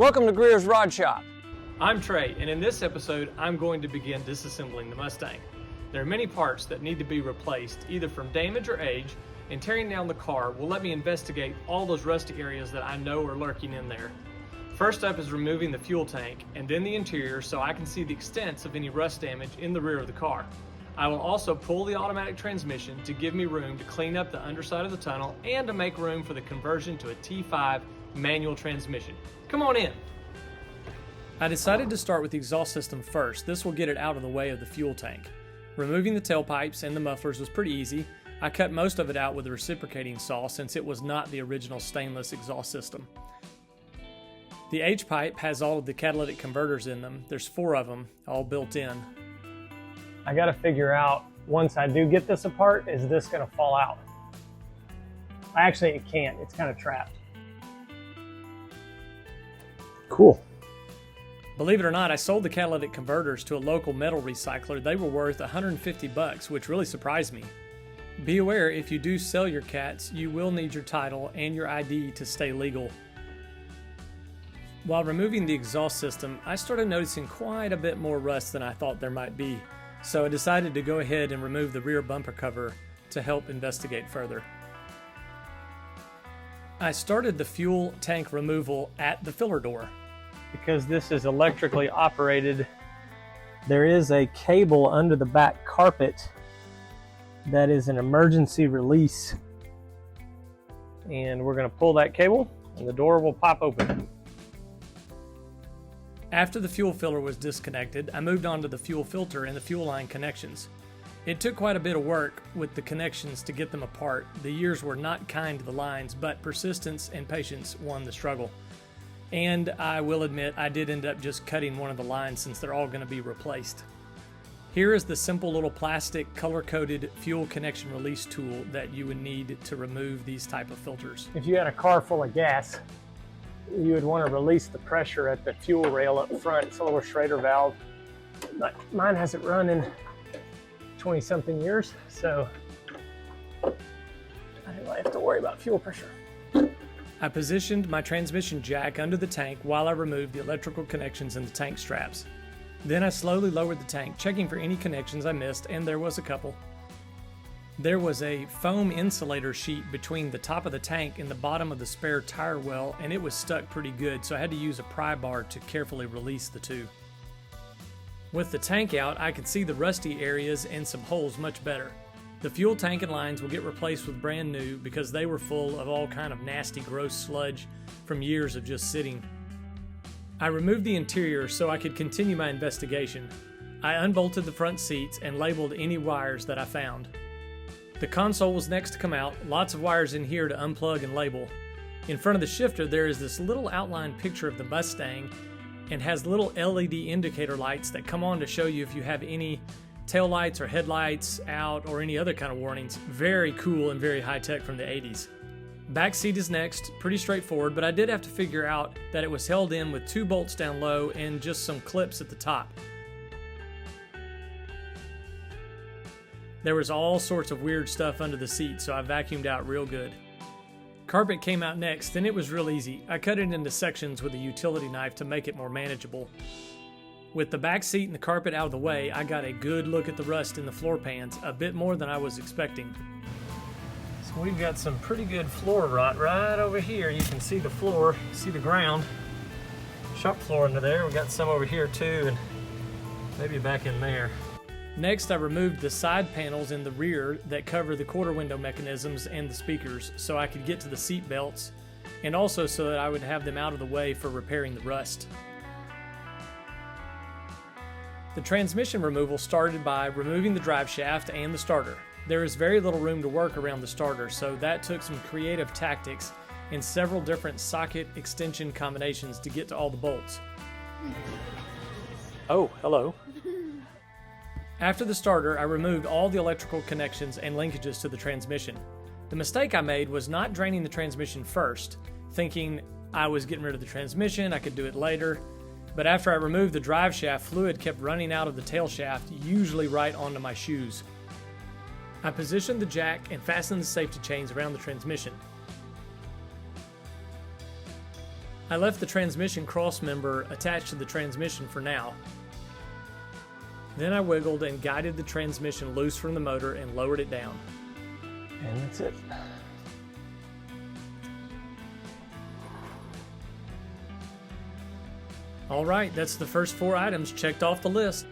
Welcome to Greer's Rod Shop. I'm Trey, and in this episode, I'm going to begin disassembling the Mustang. There are many parts that need to be replaced, either from damage or age, and tearing down the car will let me investigate all those rusty areas that I know are lurking in there. First up is removing the fuel tank, and then the interior so I can see the extents of any rust damage in the rear of the car. I will also pull the automatic transmission to give me room to clean up the underside of the tunnel and to make room for the conversion to a T5 manual transmission. Come on in. I decided to start with the exhaust system first. This will get it out of the way of the fuel tank. Removing the tailpipes and the mufflers was pretty easy. I cut most of it out with a reciprocating saw since it was not the original stainless exhaust system. The H-pipe has all of the catalytic converters in them. There's 4 of them, all built in. I gotta figure out, once I do get this apart, is this gonna fall out? Actually, it can't, it's kind of trapped. Cool. Believe it or not, I sold the catalytic converters to a local metal recycler. They were worth $150, which really surprised me. Be aware, if you do sell your cats, you will need your title and your ID to stay legal. While removing the exhaust system, I started noticing quite a bit more rust than I thought there might be, so I decided to go ahead and remove the rear bumper cover to help investigate further. I started the fuel tank removal at the filler door. Because this is electrically operated, there is a cable under the back carpet that is an emergency release. And we're going to pull that cable and the door will pop open. After the fuel filler was disconnected, I moved on to the fuel filter and the fuel line connections. It took quite a bit of work with the connections to get them apart. The years were not kind to the lines, but persistence and patience won the struggle. And I will admit, I did end up just cutting one of the lines since they're all going to be replaced. Here is the simple little plastic color-coded fuel connection release tool that you would need to remove these type of filters. If you had a car full of gas, you would want to release the pressure at the fuel rail up front. It's a little Schrader valve. But mine hasn't run in 20-something years, so I didn't really have to worry about fuel pressure. I positioned my transmission jack under the tank while I removed the electrical connections and the tank straps. Then I slowly lowered the tank, checking for any connections I missed, and there was a couple. There was a foam insulator sheet between the top of the tank and the bottom of the spare tire well, and it was stuck pretty good, so I had to use a pry bar to carefully release the two. With the tank out, I could see the rusty areas and some holes much better. The fuel tank and lines will get replaced with brand new because they were full of all kind of nasty, gross sludge from years of just sitting. I removed the interior so I could continue my investigation. I unbolted the front seats and labeled any wires that I found. The console was next to come out, lots of wires in here to unplug and label. In front of the shifter there is this little outline picture of the Mustang and has little LED indicator lights that come on to show you if you have any tail lights or headlights out or any other kind of warnings. Very cool and very high tech from the 80s. Back seat is next, pretty straightforward, but I did have to figure out that it was held in with 2 bolts down low and just some clips at the top. There was all sorts of weird stuff under the seat, so I vacuumed out real good. Carpet came out next, and it was real easy. I cut it into sections with a utility knife to make it more manageable. With the back seat and the carpet out of the way, I got a good look at the rust in the floor pans, a bit more than I was expecting. So we've got some pretty good floor rot right over here. You can see the floor, see the ground. Shop floor under there. We got some over here too, and maybe back in there. Next, I removed the side panels in the rear that cover the quarter window mechanisms and the speakers so I could get to the seat belts, and also so that I would have them out of the way for repairing the rust. The transmission removal started by removing the drive shaft and the starter. There is very little room to work around the starter, so that took some creative tactics and several different socket extension combinations to get to all the bolts. Oh, hello. After the starter, I removed all the electrical connections and linkages to the transmission. The mistake I made was not draining the transmission first, thinking I was getting rid of the transmission, I could do it later. But after I removed the drive shaft, fluid kept running out of the tail shaft, usually right onto my shoes. I positioned the jack and fastened the safety chains around the transmission. I left the transmission cross member attached to the transmission for now. Then I wiggled and guided the transmission loose from the motor and lowered it down. And that's it. All right, that's the first 4 items checked off the list.